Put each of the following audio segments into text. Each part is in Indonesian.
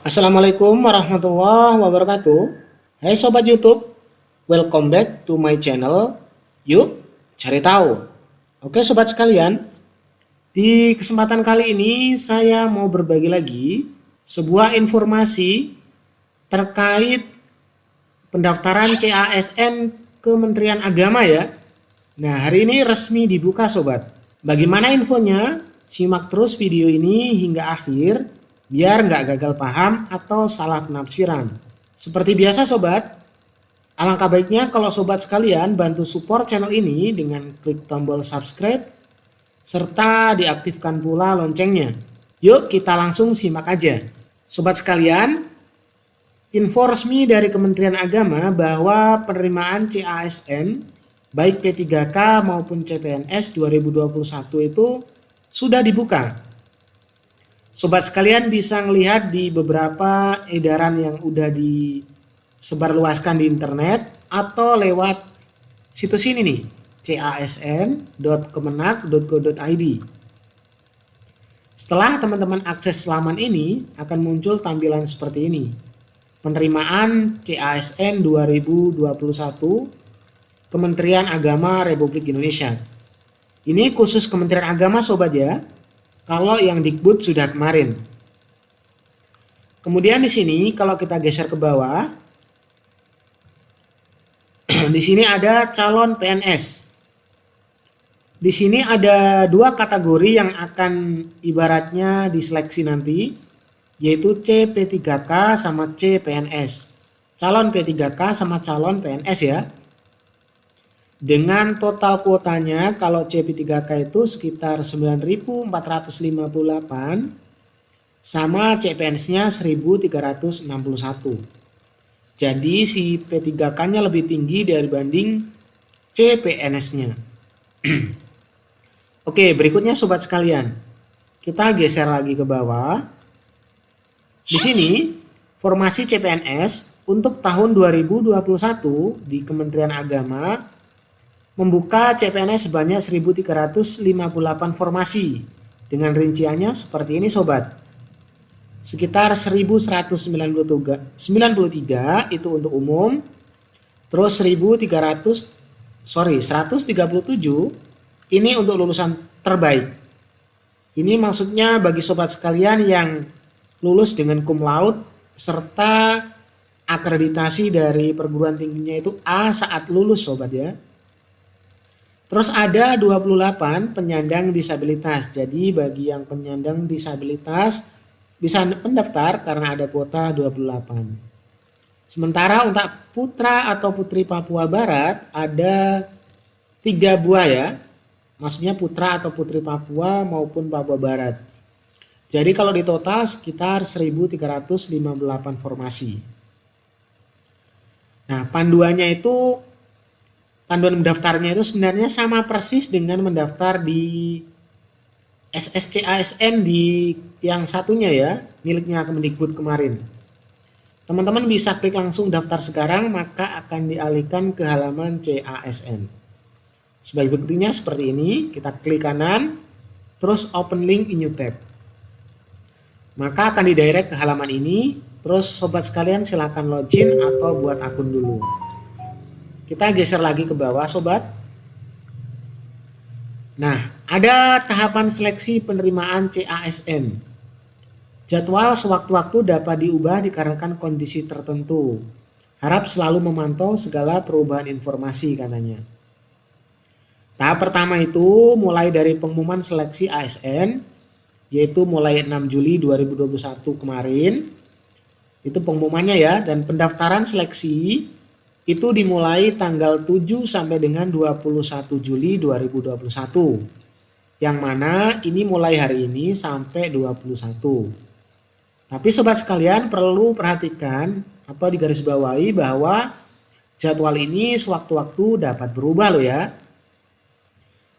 Assalamualaikum warahmatullahi wabarakatuh. Hai Sobat YouTube, welcome back to my channel. Yuk cari tahu. Oke sobat sekalian, di kesempatan kali ini saya mau berbagi lagi sebuah informasi terkait pendaftaran CASN Kementerian Agama ya. Nah hari ini resmi dibuka sobat. Bagaimana infonya? Simak terus video ini hingga akhir biar nggak gagal paham atau salah penafsiran. Seperti biasa sobat, alangkah baiknya kalau sobat sekalian bantu support channel ini dengan klik tombol subscribe serta diaktifkan pula loncengnya. Yuk kita langsung simak aja. Sobat sekalian, info resmi dari Kementerian Agama bahwa penerimaan CASN baik P3K maupun CPNS 2021 itu sudah dibuka. Sobat sekalian bisa melihat di beberapa edaran yang udah disebarluaskan di internet atau lewat situs ini nih, casn.kemenak.go.id. Setelah teman-teman akses laman ini akan muncul tampilan seperti ini. Penerimaan CASN 2021 Kementerian Agama Republik Indonesia. Ini khusus Kementerian Agama sobat ya. Kalau yang Dikbud sudah kemarin. Kemudian di sini kalau kita geser ke bawah, di sini ada calon PNS. Di sini ada dua kategori yang akan ibaratnya diseleksi nanti, yaitu CP3K sama CPNS. Calon P3K sama calon PNS ya. Dengan total kuotanya kalau CP3K itu sekitar 9.458 sama CPNS-nya 1.361. Jadi si P3K-nya lebih tinggi dibanding CPNS-nya. Oke, berikutnya sobat sekalian. Kita geser lagi ke bawah. Di sini formasi CPNS untuk tahun 2021 di Kementerian Agama membuka CPNS sebanyak 1.358 formasi dengan rinciannya seperti ini sobat. Sekitar 1.193 itu untuk umum, terus 137 ini untuk lulusan terbaik. Ini maksudnya bagi sobat sekalian yang lulus dengan cum laude serta akreditasi dari perguruan tingginya itu A saat lulus sobat ya. Terus ada 28 penyandang disabilitas. Jadi bagi yang penyandang disabilitas bisa mendaftar karena ada kuota 28. Sementara untuk putra atau putri Papua Barat ada 3 buah ya. Maksudnya putra atau putri Papua maupun Papua Barat. Jadi kalau di total sekitar 1.358 formasi. Nah panduan mendaftarnya itu sebenarnya sama persis dengan mendaftar di SSCASN di yang satunya ya, miliknya Kemendikbud kemarin. Teman-teman bisa klik langsung daftar sekarang, maka akan dialihkan ke halaman CASN. Sebagai buktinya seperti ini, kita klik kanan, terus open link in new tab. Maka akan didirect ke halaman ini, terus sobat sekalian silakan login atau buat akun dulu. Kita geser lagi ke bawah sobat. Nah, ada tahapan seleksi penerimaan CASN. Jadwal sewaktu-waktu dapat diubah dikarenakan kondisi tertentu. Harap selalu memantau segala perubahan informasi katanya. Tahap pertama itu mulai dari pengumuman seleksi ASN, yaitu mulai 6 Juli 2021 kemarin. Itu pengumumannya ya, dan pendaftaran seleksi itu dimulai tanggal 7 sampai dengan 21 Juli 2021. Yang mana ini mulai hari ini sampai 21. Tapi sobat sekalian perlu perhatikan atau digarisbawahi bahwa jadwal ini sewaktu-waktu dapat berubah loh ya.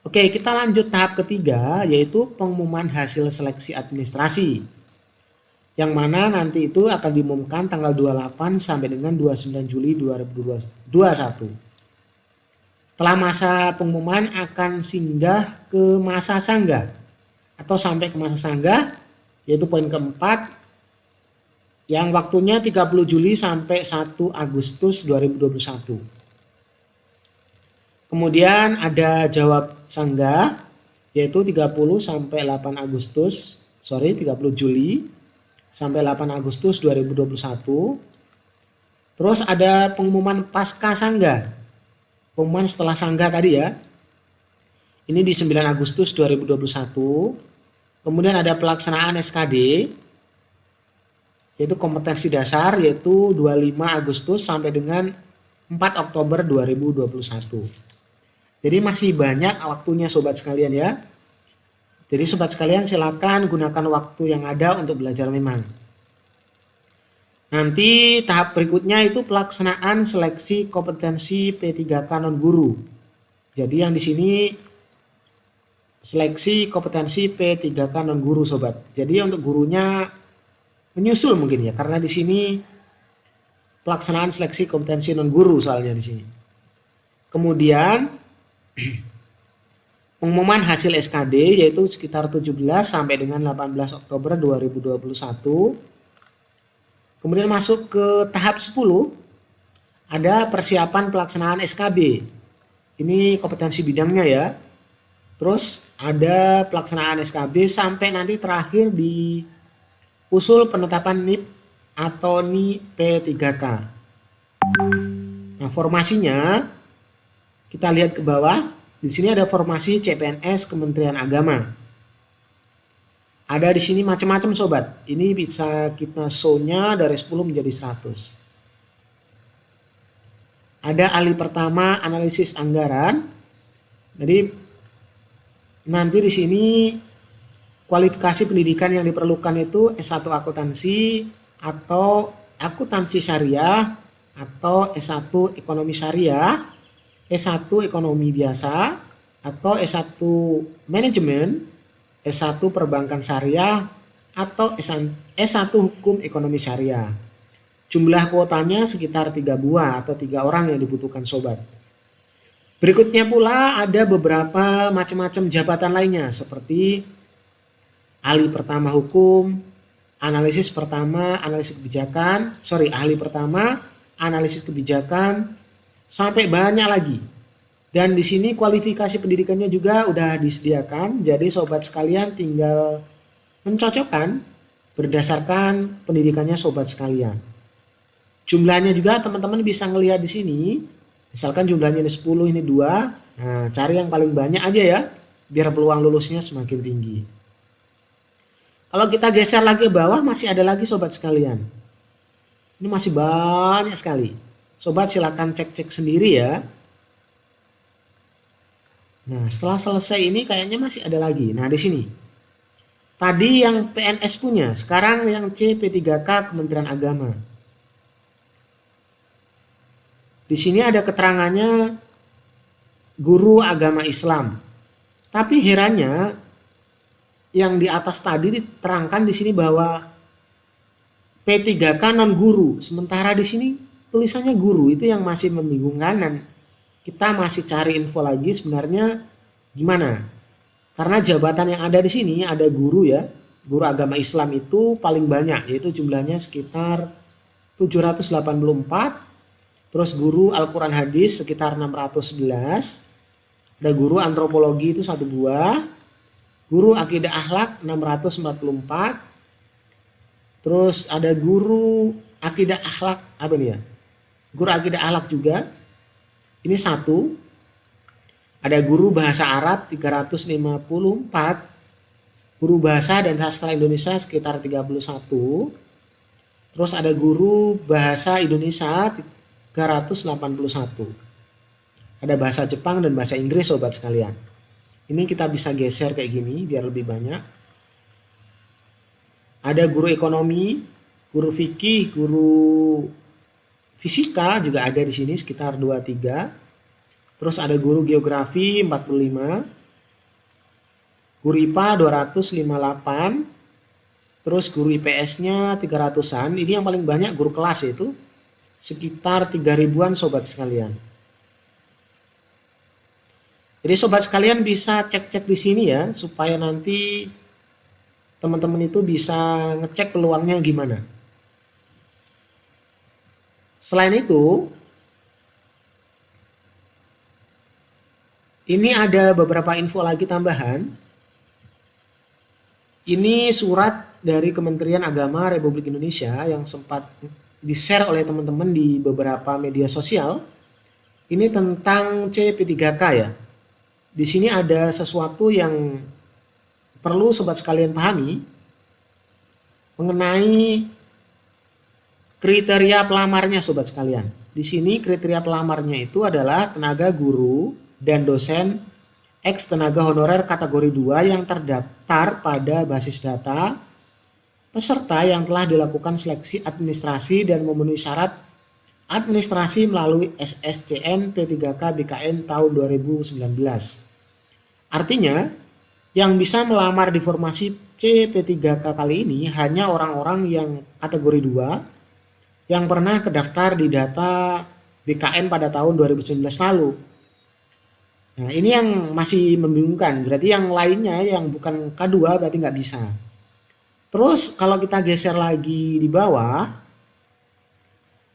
Oke, kita lanjut tahap ketiga yaitu pengumuman hasil seleksi administrasi. Yang mana nanti itu akan diumumkan tanggal 28 sampai dengan 29 Juli 2021. Setelah masa pengumuman akan singgah ke masa sanggah atau sampai ke masa sanggah, yaitu poin keempat. yang waktunya 30 Juli sampai 1 Agustus 2021. Kemudian ada jawab sanggah yaitu 30 sampai 8 Agustus, 30 Juli sampai 8 Agustus 2021. Terus ada pengumuman pasca sanggah. Pengumuman setelah sanggah tadi ya. Ini di 9 Agustus 2021. Kemudian ada pelaksanaan SKD yaitu kompetensi dasar yaitu 25 Agustus sampai dengan 4 Oktober 2021. Jadi masih banyak waktunya sobat sekalian ya. Jadi sobat sekalian silakan gunakan waktu yang ada untuk belajar memang. Nanti tahap berikutnya itu pelaksanaan seleksi kompetensi P3K non guru. Jadi yang di sini seleksi kompetensi P3K non guru sobat. Jadi untuk gurunya menyusul mungkin ya, karena di sini pelaksanaan seleksi kompetensi non guru soalnya di sini. Kemudian pengumuman hasil SKD yaitu sekitar 17 sampai dengan 18 Oktober 2021. Kemudian masuk ke tahap 10, ada persiapan pelaksanaan SKB. Ini kompetensi bidangnya ya. Terus ada pelaksanaan SKB sampai nanti terakhir di usul penetapan NIP atau NI P3K. Nah, formasinya kita lihat ke bawah. Di sini ada formasi CPNS Kementerian Agama. Ada di sini macam-macam sobat. Ini bisa kita show-nya dari 10 menjadi 100. Ada ahli pertama analisis anggaran. Jadi nanti di sini kualifikasi pendidikan yang diperlukan itu S1 akuntansi atau akuntansi syariah atau S1 ekonomi syariah, S1 ekonomi biasa atau S1 manajemen, S1 perbankan syariah atau S1 hukum ekonomi syariah. Jumlah kuotanya sekitar 3 buah atau 3 orang yang dibutuhkan sobat. Berikutnya pula ada beberapa macam-macam jabatan lainnya seperti ahli pertama hukum, ahli pertama analisis kebijakan, sampai banyak lagi. Dan di sini kualifikasi pendidikannya juga udah disediakan, jadi sobat sekalian tinggal mencocokkan berdasarkan pendidikannya sobat sekalian. Jumlahnya juga teman-teman bisa ngelihat di sini, misalkan jumlahnya ini 10, ini 2, nah cari yang paling banyak aja ya, biar peluang lulusnya semakin tinggi. Kalau kita geser lagi ke bawah masih ada lagi sobat sekalian. Ini masih banyak sekali. Sobat silakan cek-cek sendiri ya. Nah, setelah selesai ini kayaknya masih ada lagi. Nah, di sini. Tadi yang PNS punya, sekarang yang CP3K Kementerian Agama. Di sini ada keterangannya guru agama Islam. Tapi herannya yang di atas tadi diterangkan di sini bahwa P3K non guru, sementara di sini tulisannya guru, itu yang masih membingungkan dan kita masih cari info lagi sebenarnya gimana. Karena jabatan yang ada di sini ada guru ya, guru agama Islam itu paling banyak yaitu jumlahnya sekitar 784, terus guru Al-Quran Hadis sekitar 611, ada guru antropologi itu 1 buah, guru akidah akhlak 644. Terus ada guru akidah akhlak apa nih ya? Guru akidah akhlak juga. Ini 1. Ada guru bahasa Arab 354. Guru bahasa dan sastra Indonesia sekitar 31. Terus ada guru bahasa Indonesia 381. Ada bahasa Jepang dan bahasa Inggris sobat sekalian. Ini kita bisa geser kayak gini biar lebih banyak. Ada guru ekonomi, guru fikih, guru fisika juga ada di sini sekitar 23. Terus ada guru geografi 45. Guru IPA 258. Terus guru IPS-nya 300-an. Ini yang paling banyak guru kelas itu sekitar 3 ribuan sobat sekalian. Jadi sobat sekalian bisa cek-cek di sini ya, supaya nanti teman-teman itu bisa ngecek peluangnya gimana. Selain itu, ini ada beberapa info lagi tambahan. Ini surat dari Kementerian Agama Republik Indonesia yang sempat di-share oleh teman-teman di beberapa media sosial. Ini tentang CP3K ya. Di sini ada sesuatu yang perlu sobat sekalian pahami mengenai kriteria pelamarnya sobat sekalian. Di sini kriteria pelamarnya itu adalah tenaga guru dan dosen ex tenaga honorer kategori 2 yang terdaftar pada basis data, peserta yang telah dilakukan seleksi administrasi dan memenuhi syarat administrasi melalui SSCN P3K BKN tahun 2019. Artinya, yang bisa melamar di formasi CP3K kali ini hanya orang-orang yang kategori 2 yang pernah terdaftar di data BKN pada tahun 2019 lalu. Nah, ini yang masih membingungkan. Berarti yang lainnya yang bukan K2 berarti nggak bisa. Terus kalau kita geser lagi di bawah,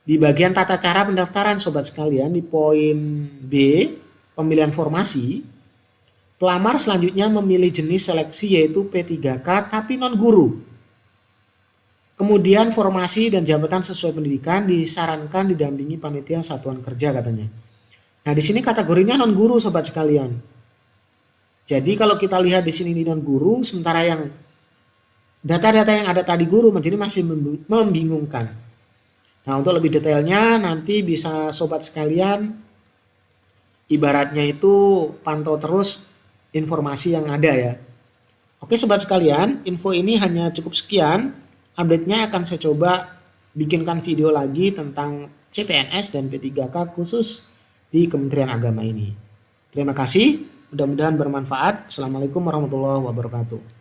di bagian tata cara pendaftaran sobat sekalian di poin B, pemilihan formasi, pelamar selanjutnya memilih jenis seleksi yaitu P3K tapi non guru. Kemudian formasi dan jabatan sesuai pendidikan disarankan didampingi panitia satuan kerja katanya. Nah, di sini kategorinya non guru sobat sekalian. Jadi kalau kita lihat di sini non guru, sementara yang data-data yang ada tadi guru menjadi masih membingungkan. Nah, untuk lebih detailnya nanti bisa sobat sekalian ibaratnya itu pantau terus informasi yang ada ya. Oke sobat sekalian, info ini hanya cukup sekian. Update-nya akan saya coba bikinkan video lagi tentang CPNS dan P3K khusus di Kementerian Agama ini. Terima kasih, mudah-mudahan bermanfaat. Assalamualaikum warahmatullahi wabarakatuh.